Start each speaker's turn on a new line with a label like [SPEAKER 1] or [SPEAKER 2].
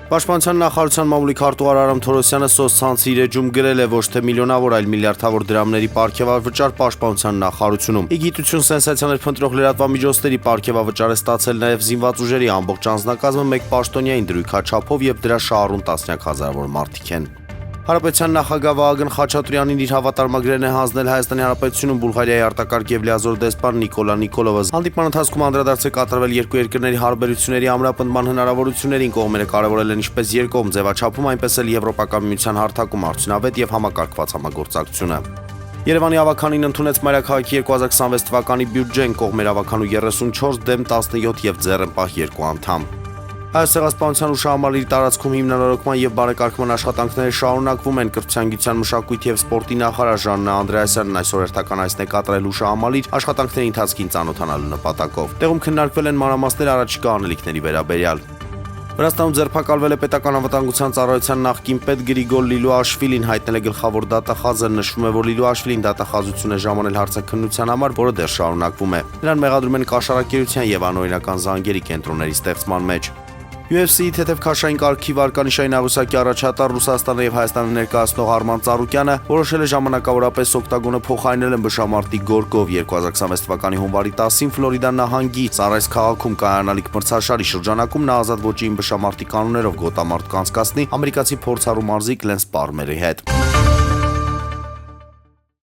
[SPEAKER 1] Պաշտպանության նախարարության մամուլի քարտուղար Արամ Թորոսյանը սոցցանցի իր էջում գրել է ոչ թե միլիոնավոր, այլ միլիարդավոր դրամների պարգևավճար պաշտպանության նախարարությունում։ Ի գիտություն սենսացիաներ փնտրող լրատվամիջոցների պարգևավճար է ստացել նաև զինված ուժերի ամբողջ անձնակազմը մեկ պաշտոնյային դրույքաչափով եւ դրա շահառուն տասնյակ հազարավոր մարդիկ են։ Հանրապետության նախագահ Վահագն Խաչատրյանին իր հավատարմագրերն է հանձնել Հայաստանի Հանրապետությունում Բուլղարիայի արտակարգ եւ լիազոր դեսպան Նիկոլա Նիկոլովը։ Հանդիպման ընթացքում անդրադարձ է կատարվել երկու երկրների հարաբերությունների ամրապնդման հնարավորություններին, կողմերը կարևորել են ինչպես երկկողմ ձևաչափում, այնպես էլ Եվրոպական միության հարթակում արդյունավետ եւ համակարգված համագործակցությունը։ Երևանի ավականին ընդունեց Մայրաքաղաքի 2026 թվականի բյուջեն, կողմեր ավականու 34 դեմ 17 եւ ձեռնպահ 2 անդամ։ Հայոց ցեղասպանության հուշահամալիրի տարածքում հիմնանորոգման եւ բարեկարգման աշխատանքները շարունակվում են։ Կրթության, գիտության, մշակույթի եւ սպորտի նախարար Ժաննա Անդրեասյանն այսօր հերթական այցն է կատարել հուշահամալիր աշխատանքների ընթացքին ծանոթանալու նպատակով։ Տեղում քննարկվել են մանրամասներ առաջիկա անելիքների վերաբերյալ։ Վրաստանում ձերբակալվել է պետական անվտանգության ծառայության նախկին պետ Գրիգոր Լիլուաշվիլին, հայտնել է գլխավոր դատախազը։ Նշվում է, որ Լիլուաշվիլին դատախազություն է ժամանել հարցաքննության համար, որը դեռ շարունակվում է։ Նրան մեղադրում են կաշառակերության եւ անօրինական զանգերի կենտրոնների ստեղծման մեջ։ UFC-ի թեթև քաշային կարգի վարկանիշային աղյուսակի առաջատար Ռուսաստանը եւ Հայաստանը ներկայացնող Արման Ծառուկյանը որոշել է ժամանակավորապես օկտագոնը փոխարինել ըմբշամարտի գորգով 2026 թվականի հունվարի 10-ին Ֆլորիդա նահանգի Սարայս քաղաքում կայանալիք մրցաշարի շրջանակում նա ազատ ոճի ըմբշամարտի կանոններով գոտամարտ կանցկացնի ամերիկացի փորձառու մարզիկ Լենս Պարմերի հետ։